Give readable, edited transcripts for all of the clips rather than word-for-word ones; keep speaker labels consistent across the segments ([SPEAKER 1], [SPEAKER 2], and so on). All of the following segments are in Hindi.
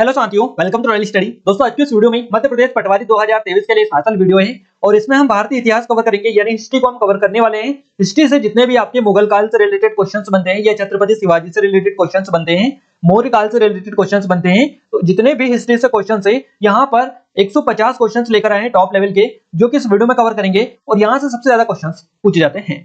[SPEAKER 1] हेलो साथियों, वेलकम टू रॉयल स्टडी। दोस्तों, आज की इस वीडियो में मध्य प्रदेश पटवारी 2023 के लिए स्पेशल वीडियो है और इसमें हम भारतीय इतिहास कवर करेंगे, यानी हिस्ट्री को हम कवर करने वाले हैं। हिस्ट्री से जितने भी आपके मुगल काल से रिलेटेड क्वेश्चंस बनते हैं या छत्रपति शिवाजी से रिलेटेड क्वेश्चंस बनते हैं, मौर्य काल से रिलेटेड क्वेश्चंस बनते हैं, तो जितने भी हिस्ट्री से क्वेश्चंस है यहाँ पर 150 क्वेश्चंस लेकर आए हैं टॉप लेवल के, जो कि इस वीडियो में कवर करेंगे और यहाँ से सबसे ज्यादा क्वेश्चंस पूछे जाते हैं।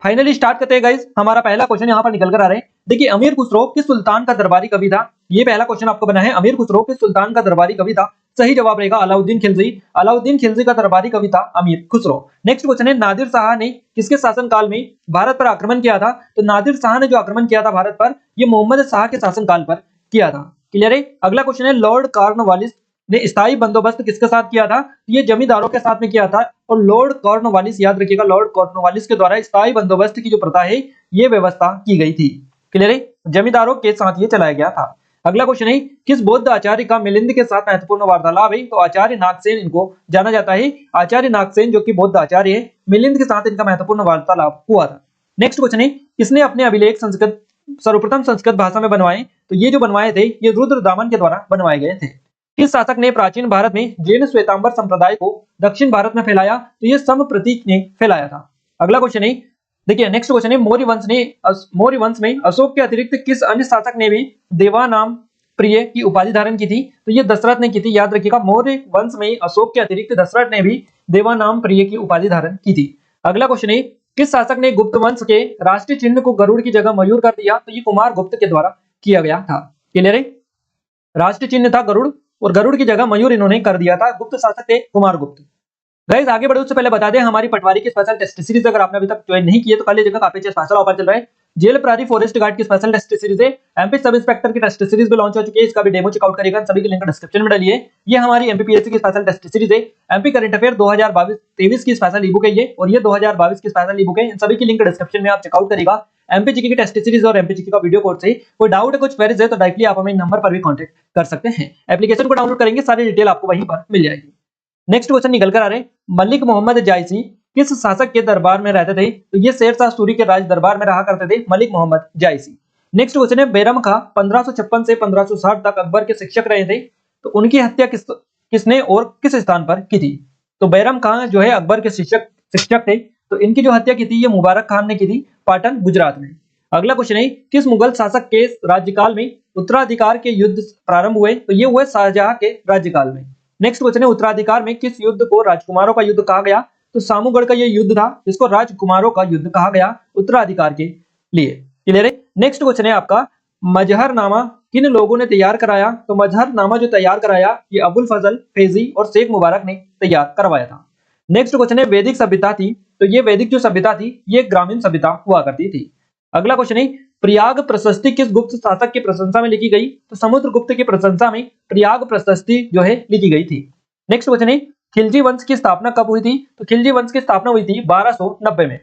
[SPEAKER 1] फाइनली स्टार्ट करते हैं गाइस। हमारा पहला क्वेश्चन यहाँ पर निकल कर आ रहा है। देखिए, अमीर खुसरो किस सुल्तान का दरबारी कवि था? ये पहला क्वेश्चन आपको बना है, अमीर खुसरो किस सुल्तान का दरबारी कवि था? सही जवाब रहेगा अलाउद्दीन खिलजी। अलाउद्दीन खिलजी का दरबारी कवि था अमीर खुसरो। नेक्स्ट क्वेश्चन है, नादिर शाह ने किसके शासनकाल में भारत पर आक्रमण किया था? तो नादिर शाह ने जो आक्रमण किया था भारत पर, ये मोहम्मद शाह के शासनकाल पर किया था। क्लियर है। अगला क्वेश्चन है, लॉर्ड कॉर्नवालिस ने स्थायी बंदोबस्त किसके साथ किया था? ये जमींदारों के साथ में किया था। और लॉर्ड कॉर्नवालिस, याद रखिएगा, लॉर्ड कॉर्नवालिस के द्वारा स्थायी बंदोबस्त की जो प्रथा है, ये व्यवस्था की गई थी। क्लियर है। जमींदारों के साथ ये चलाया गया था। अगला क्वेश्चन है, किस बौद्ध आचार्य का मिलिंद के साथ महत्वपूर्ण वार्तालाप है? तो आचार्य नागसेन इनको जाना जाता है। आचार्य नागसेन जो कि बौद्ध आचार्य है, मिलिंद के साथ इनका महत्वपूर्ण वार्तालाप हुआ था। नेक्स्ट क्वेश्चन है, किसने अपने अभिलेख संस्कृत सर्वप्रथम संस्कृत भाषा में बनवाए? तो ये जो बनवाए थे, ये रुद्रदामन के द्वारा बनवाए गए थे। किस शासक ने प्राचीन भारत में जैन श्वेतांबर संप्रदाय को दक्षिण भारत में फैलाया? तो ये समप्रतीक ने फैलाया था। अगला क्वेश्चन है, देखिए नेक्स्ट क्वेश्चन है, मौर्य वंश में अशोक के अतिरिक्त किस अन्य शासक ने भी देवानाम प्रिय की उपाधि धारण की थी? तो ये दशरथ ने की थी। याद रखिएगा, मौर्य वंश में अशोक के अतिरिक्त दशरथ ने भी देवानाम प्रिय की उपाधि धारण की थी। अगला क्वेश्चन है, किस शासक ने गुप्त वंश के राष्ट्रीय चिन्ह को गरुड़ की जगह मयूर कर दिया? तो ये कुमार गुप्त के द्वारा किया गया था। क्लियर है। राष्ट्रीय चिन्ह था गरुड़ और गरुड़ की जगह मयूर इन्होंने कर दिया था। गुप्त शासक थे कुमार गुप्त। गाइस, आगे बढ़े उससे पहले बता दें, हमारी पटवारी की स्पेशल टेस्ट सीरीज अगर आपने अभी तक ज्वाइन नहीं की है तो कर लीजिएगा, काफी अच्छा स्पेशल ऑफर चल रहा है। जेल प्रहरी फॉरेस्ट गार्ड की स्पेशल टेस्ट सीरीज है। एमपी सब इंस्पेक्टर की टेस्ट सीरीज भी लॉन्च हो चुकी है, इसका भी डेमो चेकआउट करिएगा, सभी की लिंक डिस्क्रिप्शन में डालिए। ये हमारी एमपीपीएससी की स्पेशल टेस्ट सीरीज है। एमपी करंट अफेयर 2022-23 की स्पेशल ईबुक है ये, और ये 2022 की स्पेशल ईबुक है। इन सभी की लिंक डिस्क्रिप्शन में आप चेकआउट करिएगा। एमपीजीके की टेस्ट सीरीज और एमपीजीके का वीडियो कोर्स है। कोई डाउट है, कुछ क्वेरीज है, तो डायरेक्टली आप हमें नंबर पर भी कांटेक्ट कर सकते हैं। एप्लीकेशन को डाउनलोड करेंगे, सारी डिटेल आपको वहीं पर मिल जाएगी। नेक्स्ट क्वेश्चन निकल कर आ रहे हैं, मलिक मोहम्मद जायसी किस शासक के दरबार में रहते थे? तो ये शेर शाह सूरी के राज दरबार में रहा करते थे मलिक मोहम्मद जायसी। नेक्स्ट क्वेश्चन है, बैरम खां 1556 से 1560 तक अकबर के शिक्षक रहे थे, तो उनकी हत्या किसने और किस स्थान पर की थी? तो बैरम खां जो है अकबर के शिक्षक थे, तो इनकी जो हत्या की थी ये मुबारक खान ने की थी, पाटन गुजरात में। अगला क्वेश्चन है, किस मुगल शासक के राज्यकाल में उत्तराधिकार के युद्ध प्रारंभ हुए? तो ये हुए शाहजहां के राज्यकाल में। नेक्स्ट क्वेश्चन है, उत्तराधिकार में किस युद्ध को राजकुमारों का युद्ध कहा गया? तो सामूगढ़ का ये युद्ध था, इसको राजकुमारों का युद्ध कहा गया उत्तराधिकार के लिए। क्लियर है। नेक्स्ट क्वेश्चन है आपका, मजहरनामा किन लोगों ने तैयार कराया? तो मजहरनामा जो तैयार कराया, ये अबुल फजल फैजी और शेख मुबारक ने तैयार करवाया था। नेक्स्ट क्वेश्चन है, वैदिक सभ्यता थी, तो ये वैदिक जो सभ्यता थी ये ग्रामीण सभ्यता हुआ करती थी। अगला क्वेश्चन है, प्रयाग प्रशस्ति किस गुप्त शासक की प्रशंसा में लिखी गई? तो समुद्रगुप्त की प्रशंसा में प्रयाग प्रशस्ति जो है लिखी गई थी। नेक्स्ट क्वेश्चन है, खिलजी वंश की स्थापना कब हुई थी? तो खिलजी वंश की स्थापना हुई थी 1290 में।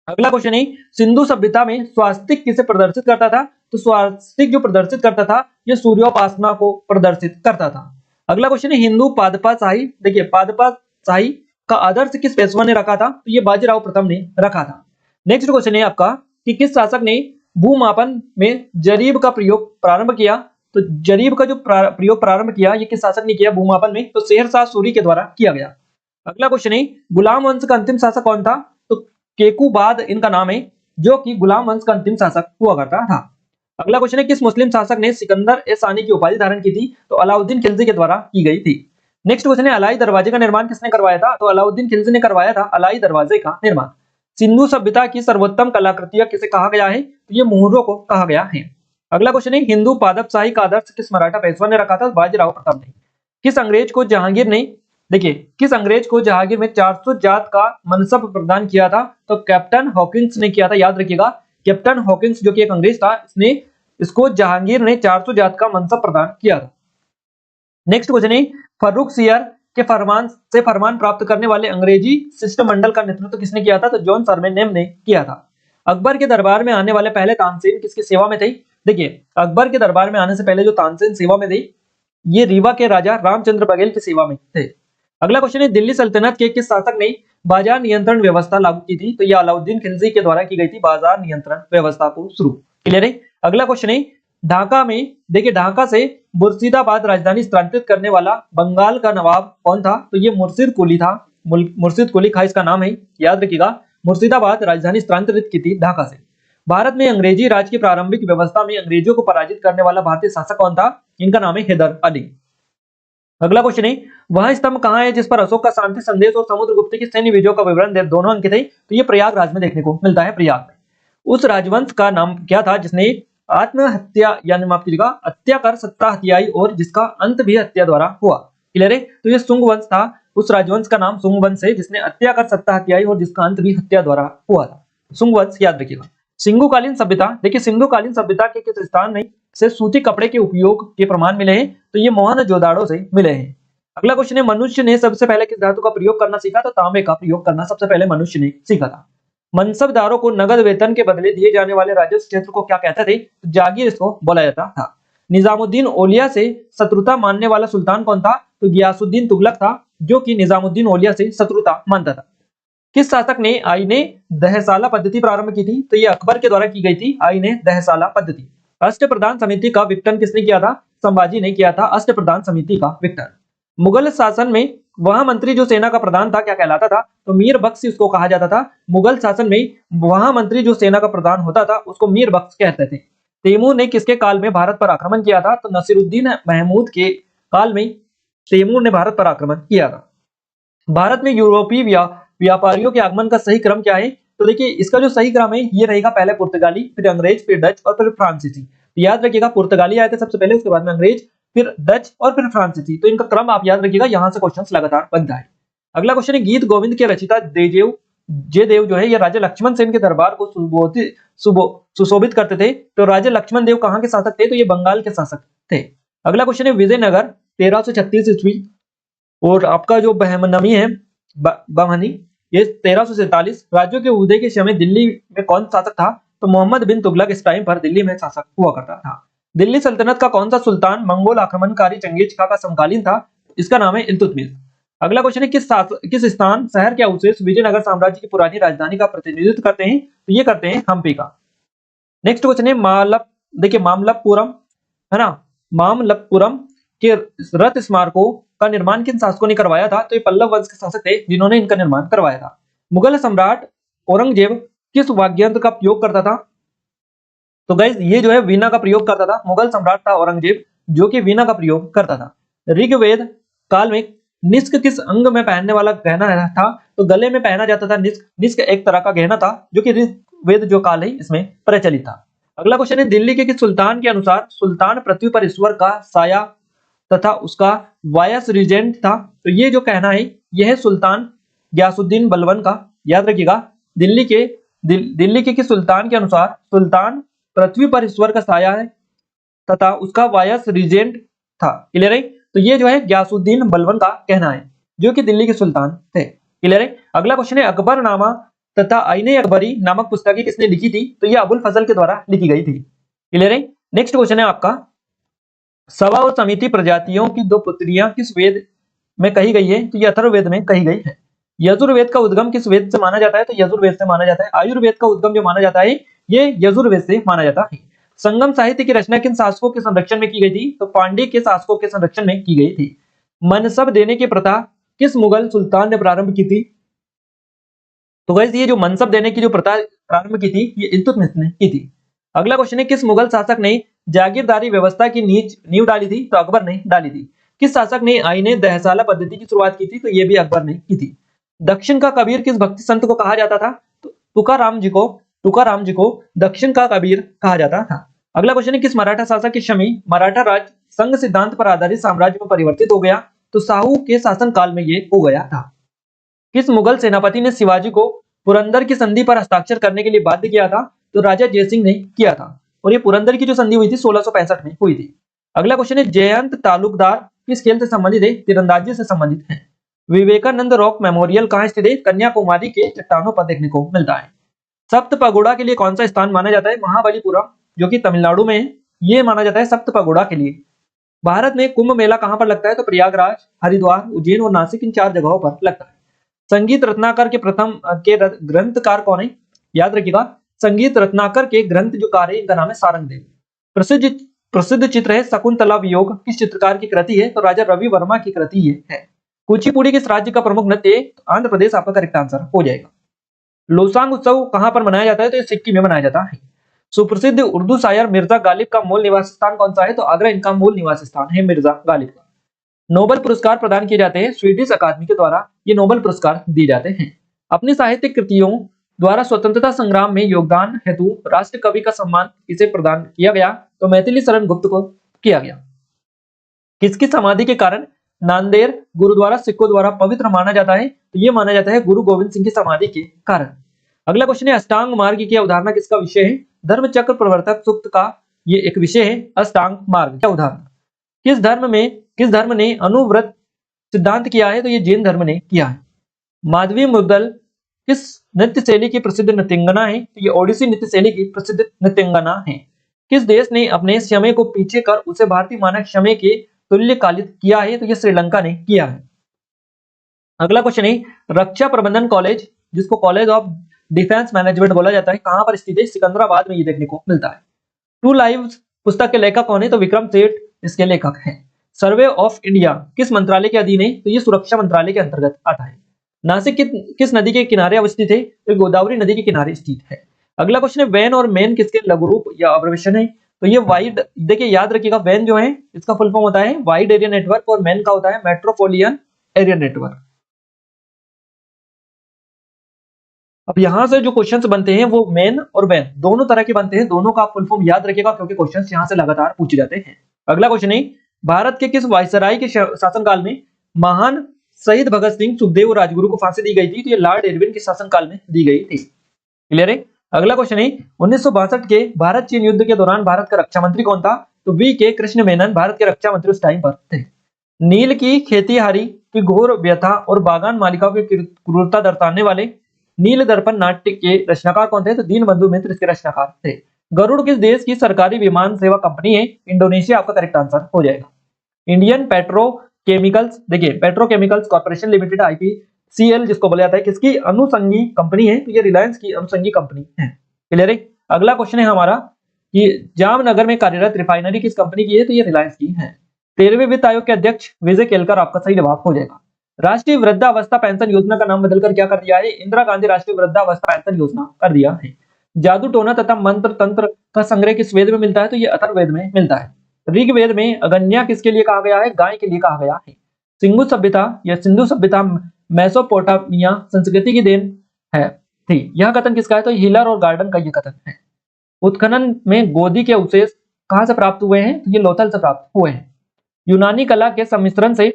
[SPEAKER 1] अगला क्वेश्चन है, सिंधु सभ्यता में स्वास्तिक किसे प्रदर्शित करता था? तो स्वास्तिक जो प्रदर्शित करता था ये सूर्योपासना को प्रदर्शित करता था। अगला क्वेश्चन है, हिंदू पादपाशाही, देखिए पादपाशाही का आदर्श किस पेशवा ने रखा था? तो ये बाजीराव प्रथम ने रखा था। नेक्स्ट क्वेश्चन है आपका, कि किस शासक ने भूमापन में जरीब का प्रयोग प्रारंभ किया? तो जरीब का जो प्रयोग प्रारंभ किया ये किस शासक ने किया भूमापन में? तो शेर शाह सूरी के द्वारा किया गया। अगला क्वेश्चन है, गुलाम वंश का अंतिम शासक कौन था? तो केकुबाद इनका नाम है, जो कि गुलाम वंश का अंतिम शासक हुआ करता था। अगला क्वेश्चन है, किस मुस्लिम शासक ने सिकंदर ए सानी की उपाधि धारण की थी? तो अलाउद्दीन खिलजी के द्वारा की गई थी। नेक्स्ट क्वेश्चन है, अलाई दरवाजे का निर्माण किसने करवाया था? तो अलाउद्दीन खिलजी ने करवाया था अलाई दरवाजे का निर्माण। सिंधु सभ्यता की सर्वोत्तम कलाकृतियां किसे कहा गया है? तो ये मुहर्रों को कहा गया है। अगला क्वेश्चन है, हिंदू पादपशाही का आदर्श किस मराठा पेशवा ने रखा था? बाजीराव प्रथम ने। किस अंग्रेज को जहांगीर ने, देखिए किस अंग्रेज को जहांगीर में 400 जात का मनसब प्रदान किया था? तो कैप्टन हॉकिंस ने किया था। याद रखिएगा, कैप्टन हॉकिंस जो कि एक अंग्रेज था, इसको जहांगीर ने 400 जात का मनसब प्रदान किया था। नेक्स्ट क्वेश्चन है, फर्रुखसियर के फरमान से फरमान प्राप्त करने वाले अंग्रेजी शिष्टमंडल का नेतृत्व किसने किया था? तो जॉन सरनेम ने किया था। अकबर के दरबार में आने वाले पहले तानसेन किसकी सेवा में थे? देखिए, अकबर के दरबार में आने से पहले जो तानसेन सेवा में थे, ये रीवा के राजा रामचंद्र बघेल की सेवा में थे। अगला क्वेश्चन है, दिल्ली सल्तनत के किस शासक ने बाजार नियंत्रण व्यवस्था लागू की थी? तो ये अलाउद्दीन खिलजी के द्वारा की गई थी बाजार नियंत्रण व्यवस्था को शुरू। क्लियर है। अगला क्वेश्चन है, ढाका में देखिए, ढाका से मुर्शिदाबाद राजधानी स्थानांतरित करने वाला बंगाल का नवाब कौन था? तो ये मुर्शिद कुली था। मुर्शिद कुली खां इसका नाम है, याद रखिएगा। मुर्शिदाबाद राजधानी स्थानांतरित की थी ढाका से। भारत में अंग्रेजी राज की प्रारंभिक व्यवस्था में अंग्रेजों को पराजित करने वाला भारतीय शासक कौन था? इनका नाम है हैदर अली। अगला क्वेश्चन है, वह स्तंभ कहाँ है जिस पर अशोक का शांति संदेश और समुद्रगुप्त की सैन्य विजयों का विवरण दोनों अंकित है? तो ये प्रयागराज में देखने को मिलता है, प्रयाग में। उस राजवंश का नाम क्या था जिसने आत्महत्या यानी माफ कीजिएगा हत्या कर सत्ता हत्याई और जिसका अंत भी हत्या द्वारा हुआ? क्लियर है? तो ये शुंग वंश था। उस राजवंश का नाम शुंग वंश है जिसने हत्या कर सत्ता हत्याई और जिसका अंत भी हत्या द्वारा हुआ था। शुंग वंश याद रखिएगा। सिंधुकालीन सभ्यता, देखिए सिंधुकालीन सभ्यता के किस स्थान में से सूती कपड़े के उपयोग के प्रमाण मिले हैं? तो ये मोहनजोदाड़ो से मिले हैं। अगला क्वेश्चन है, मनुष्य ने सबसे पहले किस धातु का प्रयोग करना सीखा? तो तांबे का प्रयोग करना सबसे पहले मनुष्य ने सीखा था। मनसबदारों को नगद वेतन के बदले दिए जाने वाले राजस्व क्षेत्र को क्या कहते थे? तो जागीर इसको बोला जाता था। निजामुद्दीन औलिया से शत्रुता मानने वाला सुल्तान कौन था? तो गियासुद्दीन तुगलक था, जो कि निजामुद्दीन औलिया से शत्रुता मानता था। किस शासक ने आईने दहसाला पद्धति प्रारंभ की थी? तो ये अकबर के द्वारा की गई थी आईने दहसाला पद्धति। अष्टप्रधान समिति का विघटन किसने किया था? संभाजी ने किया था अष्टप्रधान समिति का विघटन। मुगल शासन में वह मंत्री जो सेना का प्रधान था क्या कहलाता था? तो मीर बख्श उसको कहा जाता था। मुगल शासन में वह मंत्री जो सेना का प्रधान होता था उसको मीर बख्श कहते थे। तैमूर ने किसके काल में भारत पर आक्रमण किया था? तो नसीरुद्दीन महमूद के काल में तैमूर ने भारत पर आक्रमण किया था। भारत में यूरोपीय व्यापारियों के आगमन का सही क्रम क्या है? तो देखिए इसका जो सही क्रम है ये रहेगा, पहले पुर्तगाली, फिर अंग्रेज, फिर डच और फिर फ्रांसीसी। याद रखिएगा, पुर्तगाली आए थे सबसे पहले, उसके बाद में अंग्रेज, फिर डच और फिर फ्रांसीसी। तो इनका क्रम आप याद रखिएगा, यहां से क्वेश्चंस लगातार बनता है। अगला क्वेश्चन है, गीत गोविंद के रचिता जयदेव जो है ये राजा लक्ष्मण सेन के दरबार को सुशोभित करते थे। तो राजा लक्ष्मण देव कहां के शासक थे? तो ये बंगाल के शासक थे। अगला क्वेश्चन है, विजयनगर 1336 ईस्वी और आपका जो बहमनी है बहमनी ये 1347। राज्यों के उदय के समय दिल्ली में कौन शासक था? तो मोहम्मद बिन तुगलक इस टाइम पर दिल्ली में शासक हुआ करता था। दिल्ली सल्तनत का कौन सा सुल्तान मंगोल आक्रमणकारी चंगेज खां का समकालीन था? इसका नाम है इल्तुतमिश। अगला क्वेश्चन है, किस स्थान शहर के अवशेष विजयनगर साम्राज्य की पुरानी राजधानी का प्रतिनिधित्व करते हैं? तो ये करते हैं हम्पी का। नेक्स्ट क्वेश्चन है, देखिए मामल्लपुरम है ना, मामल्लपुरम के रथ स्मारकों का निर्माण किन शासकों ने करवाया था? तो ये पल्लव वंश के शासक थे जिन्होंने इनका निर्माण करवाया था। मुगल सम्राट औरंगजेब किस वाद्य यंत्र का प्रयोग करता था? तो गाइस ये जो है वीणा का प्रयोग करता था। मुगल सम्राट था औरंगजेब जो कि वीणा का प्रयोग करता था। ऋग्वेद काल में निष्क किस अंग में पहनने वाला गहना था? तो गले में पहना जाता था निष्क। निष्क एक तरह का गहना था जो कि ऋग्वेद जो काल है इसमें प्रचलित था। अगला क्वेश्चन है, दिल्ली के किस सुल्तान के अनुसार सुल्तान पृथ्वी पर ईश्वर का साया तथा उसका वायस रीजेंट था? तो ये जो कहना है यह है सुल्तान गयासुद्दीन बलबन का। याद रखिएगा, दिल्ली के किस सुल्तान के अनुसार सुल्तान पृथ्वी पर ईश्वर का साया है तथा उसका वायस रीजेंट था। क्लियर है? तो ये जो है गयासुद्दीन बलबन का कहना है जो कि दिल्ली के सुल्तान थे। क्लियर है? अगला क्वेश्चन है, अकबरनामा तथा आईने अकबरी नामक पुस्तकें किसने लिखी थी? तो ये अबुल फजल के द्वारा लिखी गई थी। क्लियर है? नेक्स्ट क्वेश्चन है आपका, सवा और समिति प्रजातियों की दो पुत्रियां किस वेद में कही गई है? तो ये अथर्ववेद में कही गई है। यजुर्वेद का उद्गम किस वेद से माना जाता है? तो यजुर्वेद से माना जाता है। आयुर्वेद का उद्गम जो माना जाता है ये यजुर्वेद से माना जाता है। संगम साहित्य की रचना किन शासकों के संरक्षण में की गई थी? तो पांड्य के शासकों के संरक्षण में की गई थी। मनसब देने की प्रथा किस मुगल सुल्तान ने प्रारंभ की थी? तो गाइस ये जो मनसब देने की जो प्रथा प्रारंभ की थी ये इल्तुतमिश ने की थी। अगला क्वेश्चन है, किस मुगल शासक ने जागीरदारी व्यवस्था की नींव डाली थी? तो अकबर ने डाली थी। किस शासक ने आईने दहसाला पद्धति की शुरुआत की थी? तो ये भी अकबर ने की थी। दक्षिण का कबीर किस भक्ति संत को कहा जाता था? तो तुकाराम जी को दक्षिण का कबीर कहा जाता था। अगला क्वेश्चन है, किस मराठा शासक के समय मराठा राज संघ सिद्धांत पर आधारित साम्राज्य में परिवर्तित हो गया? तो शाहू के शासन काल में ये हो गया था। किस मुगल सेनापति ने शिवाजी को पुरंदर की संधि पर हस्ताक्षर करने के लिए बाध्य किया था? तो राजा जयसिंह ने किया था और ये पुरंदर की जो संधि हुई थी 1665 में हुई थी। अगला क्वेश्चन है, जयंत तालुकदार किस खेल से संबंधित है? तीरंदाजी से संबंधित है। विवेकानंद रॉक मेमोरियल कहाँ स्थित है? कन्याकुमारी के चट्टानों पर देखने को मिलता है। सप्त पगोड़ा के लिए कौन सा स्थान माना जाता है? महाबलीपुरम जो कि तमिलनाडु में है, ये माना जाता है सप्त पगोड़ा के लिए। भारत में कुंभ मेला कहां पर लगता है? तो प्रयागराज, हरिद्वार, उज्जैन और नासिक, इन 4 जगहों पर लगता है। संगीत रत्नाकर के प्रथम के ग्रंथकार कौन है? याद रखिएगा, संगीत रत्नाकर के ग्रंथ जो कार है इनका नाम है सारंगदेव। प्रसिद्ध प्रसिद्ध चित्र है शकुंतला वियोग, किस चित्रकार की कृति है? तो राजा रवि वर्मा की कृति ये है। कुचिपुड़ी किस राज्य का प्रमुख नृत्य है? तो आंध्र प्रदेश आपका करेक्ट आंसर हो जाएगा। लोसांग उत्सव कहां पर मनाया जाता है? तो ये सिक्किम में मनाया जाता है। सुप्रसिद्ध उर्दू शायर मिर्जा गालिब का मूल निवास स्थान कौन सा है? तो आगरा इनका मूल निवास स्थान है मिर्जा गालिब का। नोबेल पुरस्कार प्रदान किए जाते हैं स्वीडिश अकादमी के द्वारा, ये नोबेल पुरस्कार दिए जाते हैं। अपनी साहित्यिक कृतियों द्वारा स्वतंत्रता संग्राम में योगदान हेतु राष्ट्र कवि का सम्मान इसे प्रदान किया गया? तो मैथिली शरण गुप्त को किया गया। किसकी समाधि के कारण नांदेड़ गुरुद्वारा सिखों द्वारा पवित्र माना जाता है? तो ये माना जाता है गुरु गोविंद सिंह की समाधि के कारण। अगला क्वेश्चन है अष्टांग मार्ग की अवधारणा किसका विषय है? धर्म चक्र प्रवर्तक सूक्त का ये एक विषय है अष्टांग मार्ग की अवधारणा। किस धर्म ने अनुव्रत सिद्धांत किया है? तो ये जैन धर्म ने किया है। माधवी मुद्गल किस नृत्य शैली की प्रसिद्ध नृत्यांगना है? तो ये ओडिसी नृत्य शैली की प्रसिद्ध नृत्यांगना है। किस देश ने अपने समय को पीछे कर उसे भारतीय मानक समय के तुल्यकालिक किया है? तो ये श्रीलंका ने किया है। अगला क्वेश्चन है रक्षा प्रबंधन कॉलेज, जिसको कॉलेज ऑफ डिफेंस मैनेजमेंट बोला जाता है, कहां पर स्थित है? सिकंदराबाद में ये देखने को मिलता है। टू लाइव्स पुस्तक के लेखक कौन है? तो विक्रम सेठ इसके लेखक हैं। सर्वे ऑफ इंडिया किस मंत्रालय के अधीन है? तो ये सुरक्षा मंत्रालय के अंतर्गत आता है। नासिक किस नदी के किनारे अवस्थित है? तो गोदावरी नदी के किनारे स्थित है। अगला क्वेश्चन है वैन और मेन किसके लघु रूप या अब्रिविएशन है? तो ये वाइड, देखिए याद रखिएगा, वैन जो है इसका फुल फॉर्म होता है वाइड एरिया नेटवर्क और मेन का होता है मेट्रोपोलियन एरिया नेटवर्क। अब यहां से जो क्वेश्चंस बनते हैं वो मेन और वैन दोनों तरह के बनते हैं, दोनों का फुल फॉर्म याद रखिएगा क्योंकि क्वेश्चंस यहां से लगातार पूछे जाते हैं। अगला क्वेश्चन है भारत के किस वायसराय के शासनकाल में महान शहीद भगत सिंह सुखदेव और राजगुरु को फांसी दी गई थी? तो ये लॉर्ड इरविन के शासनकाल में दी गई थी। क्लियर है। अगला क्वेश्चन है 1962 के भारत चीन युद्ध के दौरान भारत का रक्षा मंत्री कौन था? तो वी के कृष्ण मेनन भारत के रक्षा मंत्री उस टाइम पर थे। नील की खेतीहारी की घोर व्यथा और बागान मालिकाओं की क्रूरता दर्शाने वाले नील दर्पण नाट्य के रचनाकार कौन थे? तो दीनबंधु मित्र इसके रचनाकार थे। गरुड़ किस देश की सरकारी विमान सेवा कंपनी है? इंडोनेशिया आपका करेक्ट आंसर हो जाएगा। इंडियन पेट्रोकेमिकल्स, देखिए पेट्रोकेमिकल्स कॉर्पोरेशन लिमिटेड IPCL जिसको बोला जाता है, किसकी अनुसंगी कंपनी है? तो ये रिलायंस की अनुसंगी कंपनी है। क्लियर है। अगला क्वेश्चन है हमारा कि जामनगर में कार्यरत रिफाइनरी किस कंपनी की है? तो ये रिलायंस की है। 13वें वित्त आयोग के अध्यक्ष विजय केलकर आपका सही जवाब हो जाएगा। राष्ट्रीय वृद्धावस्था पेंशन योजना का नाम बदलकर क्या कर दिया है? इंदिरा गांधी राष्ट्रीय वृद्धावस्था पेंशन योजना कर दिया है। जादू टोना तथा मंत्र तंत्र का संग्रह किस वेद में मिलता है? तो ये अथर्ववेद में मिलता है। ऋग्वेद में अगन्या किसके लिए कहा गया है? गाय के लिए कहा गया है। सिंधु सभ्यता मेसोपोटामिया संस्कृति की देन है थी, यह कथन किसका है? तो हिलर और गार्डन का यह कथन है। उत्खनन में गोदी के अवशेष कहां से प्राप्त हुए हैं? तो ये लोथल से प्राप्त हुए हैं। यूनानी कला के सम्मिश्रण से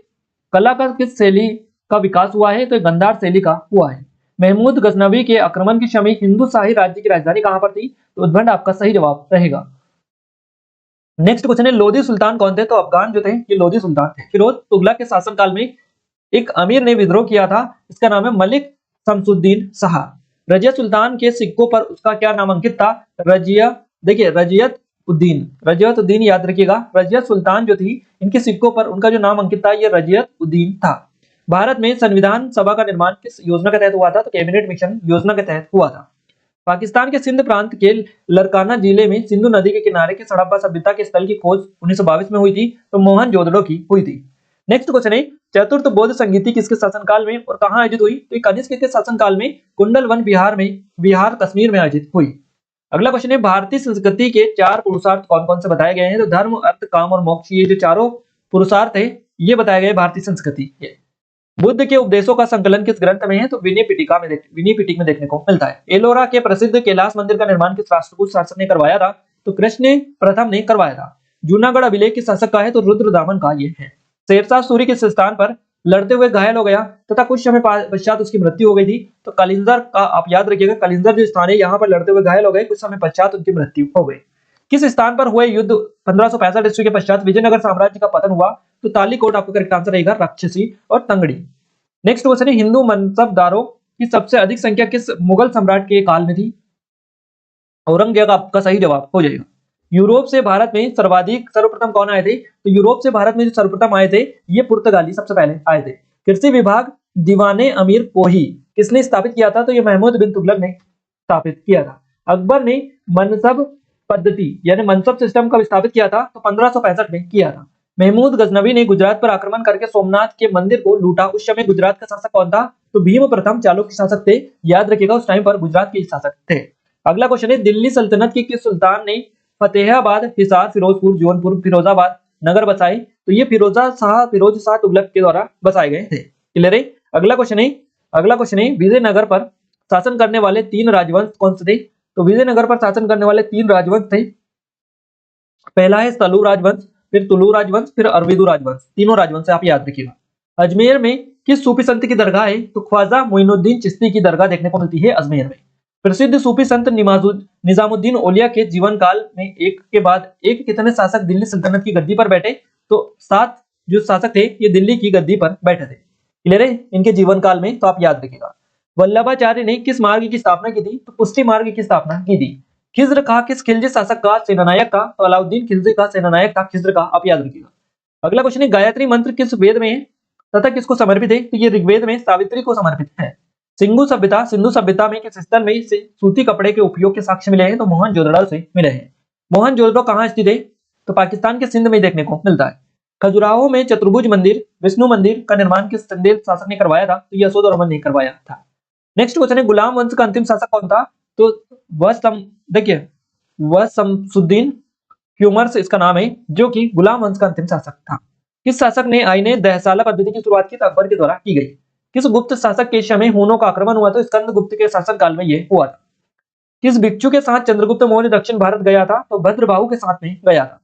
[SPEAKER 1] कला का किस शैली का विकास हुआ है? तो गंधार शैली का हुआ है। महमूद गजनवी के आक्रमण के समय हिंदू शाही राज्य की राजधानी कहां पर थी? तो उद्भंड आपका सही जवाब रहेगा। नेक्स्ट क्वेश्चन है लोधी सुल्तान कौन थे? तो अफगान जो थे ये लोधी सुल्तान थे। फिरोज तुगलक के शासनकाल में एक अमीर ने विद्रोह किया था, इसका नाम है मलिक शमसुद्दीन शाह। रजिया सुल्तान के सिक्कों पर उसका क्या नाम अंकित था? रजिया, देखिए रजियत उद्दीन याद रखिएगा। रजियत सुल्तान जो थी इनके सिक्कों पर उनका जो नाम अंकित था ये रजियत उद्दीन था। भारत में संविधान सभा का निर्माण किस योजना के तहत हुआ था? तो कैबिनेट मिशन योजना के तहत हुआ था। पाकिस्तान के सिंध प्रांत के लरकाना जिले में सिंधु नदी के किनारे के हड़प्पा सभ्यता के स्थल की खोज 1922 में हुई थी, तो मोहनजोदड़ो की हुई थी। नेक्स्ट क्वेश्चन है चतुर्थ बौद्ध संगीति किसके शासनकाल में और कहां आयोजित हुई? तो कनिष्क के शासनकाल में कुंडलवन बिहार कश्मीर में आयोजित हुई। अगला क्वेश्चन है भारतीय संस्कृति के 4 पुरुषार्थ कौन कौन से बताए गए हैं? तो धर्म, अर्थ, काम और मोक्ष, ये जो चारों पुरुषार्थ है ये बताए गए भारतीय संस्कृति के। बुद्ध के उपदेशों का संकलन किस ग्रंथ में है? तो विनय पिटक में देखने को मिलता है। एलोरा के प्रसिद्ध कैलाश मंदिर का निर्माण किस राष्ट्रकूट शासक ने करवाया था? तो कृष्ण प्रथम ने करवाया था। जूनागढ़ अभिलेख किस शासक का है? तो रुद्रदामन का ये है। शेरशाह सूरी किस स्थान पर लड़ते हुए घायल हो गया तथा कुछ समय पश्चात उसकी मृत्यु हो गई थी? तो कलिंजर का आप याद रखिएगा, कलिंजर जो स्थान है यहाँ पर लड़ते हुए घायल हो गए, कुछ समय पश्चात उनकी मृत्यु हो गई। किस स्थान पर हुए युद्ध 1565 ईस्वी के पश्चात विजयनगर साम्राज्य का पतन हुआ? तो तालीकोट आपका करेक्ट आंसर रहेगा, राक्षसी और तंगड़ी। नेक्स्ट क्वेश्चन है हिंदू मनसबदारों की सबसे अधिक संख्या किस मुगल सम्राट के काल में थी? औरंगजेब आपका सही जवाब हो जाएगा। यूरोप से भारत में सर्वप्रथम कौन आए थे? तो यूरोप से भारत में जो सर्वप्रथम आए थे ये पुर्तगाली सबसे पहले आए थे। कृषि विभाग दीवाने अमीर कोही किसने स्थापित किया था? तो ये महमूद बिन तुगलक ने स्थापित किया था। अकबर ने मनसब पद्धति यानी मनसब सिस्टम कब स्थापित किया था? तो 1565 में किया था। महमूद गजनवी ने गुजरात पर आक्रमण करके सोमनाथ के मंदिर को लूटा। उस समय गुजरात का शासक कौन था? तो भीम प्रथम चालुक्य शासक थे। याद रखिएगा उस टाइम पर गुजरात के शासक थे। अगला क्वेश्चन है, दिल्ली सल्तनत के किस सुल्तान ने फतेहाबाद, हिसार, फिरोजपुर, जौनपुर, फिरोजाबाद नगर बसाए? तो ये फिरोज शाह तुगलक के द्वारा बसाए गए थे। क्लियर है? अगला क्वेश्चन है विजयनगर पर शासन करने वाले 3 राजवंश कौन से थे? तो विजयनगर पर शासन करने वाले 3 राजवंश थे। पहला है सलू राजवंश, फिर तुलू राजवंश, फिर अरविदु राजवंश। तीनों राजवंश आप याद रखिएगा। अजमेर में किस सूफी संत की दरगाह है? तो ख्वाजा मोइनुद्दीन चिश्ती की दरगाह देखने को मिलती है अजमेर में। प्रसिद्ध सूफी संत निजामुद्दीन औलिया के जीवन काल में एक के बाद एक कितने शासक दिल्ली सल्तनत की गद्दी पर बैठे? तो 7 जो शासक थे ये दिल्ली की गद्दी पर बैठे थे। क्लियर है? इनके जीवन काल में, तो आप याद रखिएगा। वल्लभाचार्य ने किस मार्ग की स्थापना की थी? तो पुष्टि मार्ग की स्थापना की थी। खिज्र का किस खिलजी शासक का सेनानायक था? तो अलाउद्दीन खिलजी का सेनानायक था खिज्र का, आप याद रखिएगा। अगला क्वेश्चन है, गायत्री मंत्र किस वेद में है तथा किसको समर्पित है? तो ये ऋग्वेद में सावित्री को समर्पित है। सिंधु सभ्यता में किस स्थल में से सूती कपड़े के उपयोग के साक्ष्य मिले हैं? तो मोहनजोदड़ो से मिले हैं। मोहनजोदड़ो कहाँ स्थित है? तो पाकिस्तान के सिंध में देखने को मिलता है। खजुराहो में चतुर्भुज मंदिर, विष्णु मंदिर का निर्माण किस चंदेल शासक ने करवाया था? तो यशोधर्मन ने करवाया था। नेक्स्ट क्वेश्चन है, गुलाम वंश का अंतिम शासक कौन था? तो वह शमसुद्दीन क्यूमर्स इसका नाम है, जो कि गुलाम वंश का अंतिम शासक था। किस शासक ने आईने दहसाला पद्धति की शुरुआत की? तो अकबर के द्वारा की गई। किस गुप्त शासक के समय हूनों का आक्रमण हुआ? तो स्कंद गुप्त के शासन काल में ये हुआ था। किस भिक्षु के साथ चंद्रगुप्त मौर्य दक्षिण भारत गया था? तो भद्रबाहु के साथ में गया था।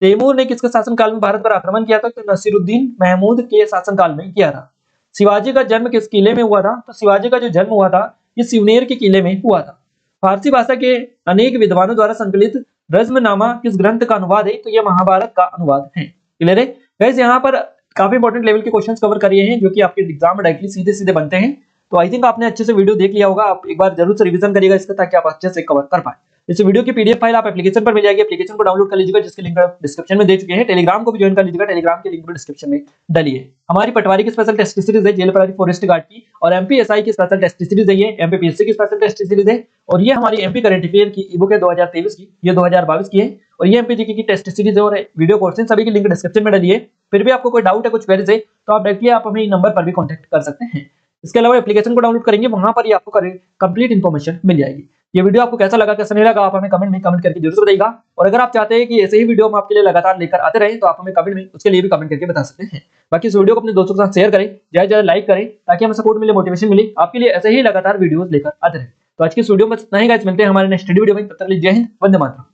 [SPEAKER 1] तैमूर ने किसके शासन काल में भारत पर आक्रमण किया था? तो नसीरुद्दीन महमूद के शासन काल में किया था। शिवाजी का जन्म किस किले में हुआ था? तो शिवाजी का जो जन्म हुआ था ये सिवनेर के किले में हुआ था। फारसी भाषा के अनेक विद्वानों द्वारा संकलित रज्मनामा किस ग्रंथ का अनुवाद है? तो यह महाभारत का अनुवाद है। क्लियर है? गाइस यहाँ पर काफी इंपॉर्टेंट लेवल के क्वेश्चंस कवर करिए हैं जो कि आपके एग्जाम में डायरेक्टली सीधे सीधे बनते हैं। तो आई थिंक आपने अच्छे से वीडियो देख लिया होगा। आप एक बार जरूर से रिवीजन करिएगा इसका, ताकि आप अच्छे से कवर कर पाए। इस वीडियो की पीडीएफ फाइल आप एप्लीकेशन पर मिल जाएगी। एप्लीकेशन को डाउनलोड कर लीजिएगा, जिसके लिंक डिस्क्रिप्शन में दे चुके हैं। टेलीग्राम को भी ज्वाइन कर लीजिएगा, टेलीग्राम के लिंक भी डिस्क्रिप्शन में डालिए। हमारी पटवारी की स्पेशल टेस्ट सीरीज है, जेल पटवारी फॉरेस्ट गार्ड की, और एमपीएसआई की स्पेशल टेस्ट सीरीज है, ये एमपीपीएससी की स्पेशल टेस्ट सीरीज है, और ये हमारी एमपी करंट अफेयर की ईबुक है 2023 की, ये 2022 की है, और ये एमपीजीके की टेस्ट सीरीज है। और वीडियो कोर्सेज सभी की लिंक डिस्क्रिप्शन में डालिए। फिर भी आपको कोई डाउट है, कुछ क्वेरीज है, तो आप डायरेक्टली आप हमें नंबर पर भी कॉन्टैक्ट कर सकते हैं। इसके अलावा एप्लीकेशन को डाउनलोड करेंगे, वहां पर ही आपको कंप्लीट इन्फॉर्मेशन मिल जाएगी। ये वीडियो आपको कैसा लगा, कैसा नहीं लगा, आप हमें कमेंट करके जरूर बताइएगा। और अगर आप चाहते हैं कि ऐसे ही वीडियो हम आपके लिए लगातार लेकर आते रहे, तो आप हमें कमेंट में उसके लिए भी कमेंट करके बता सकते हैं। बाकी इस वीडियो को अपने दोस्तों के साथ शेयर करें, ज्यादा लाइक करें, ताकि हमें सपोर्ट मिले, मोटिवेशन मिले, आपके लिए ऐसे ही लगातार वीडियोस लेकर आते रहे। तो आज की इस वीडियो में इतना ही गाइस, मिलते हैं हमारे नेक्स्ट वीडियो में। तब तक के लिए जय हिंद, वंदे मातरम।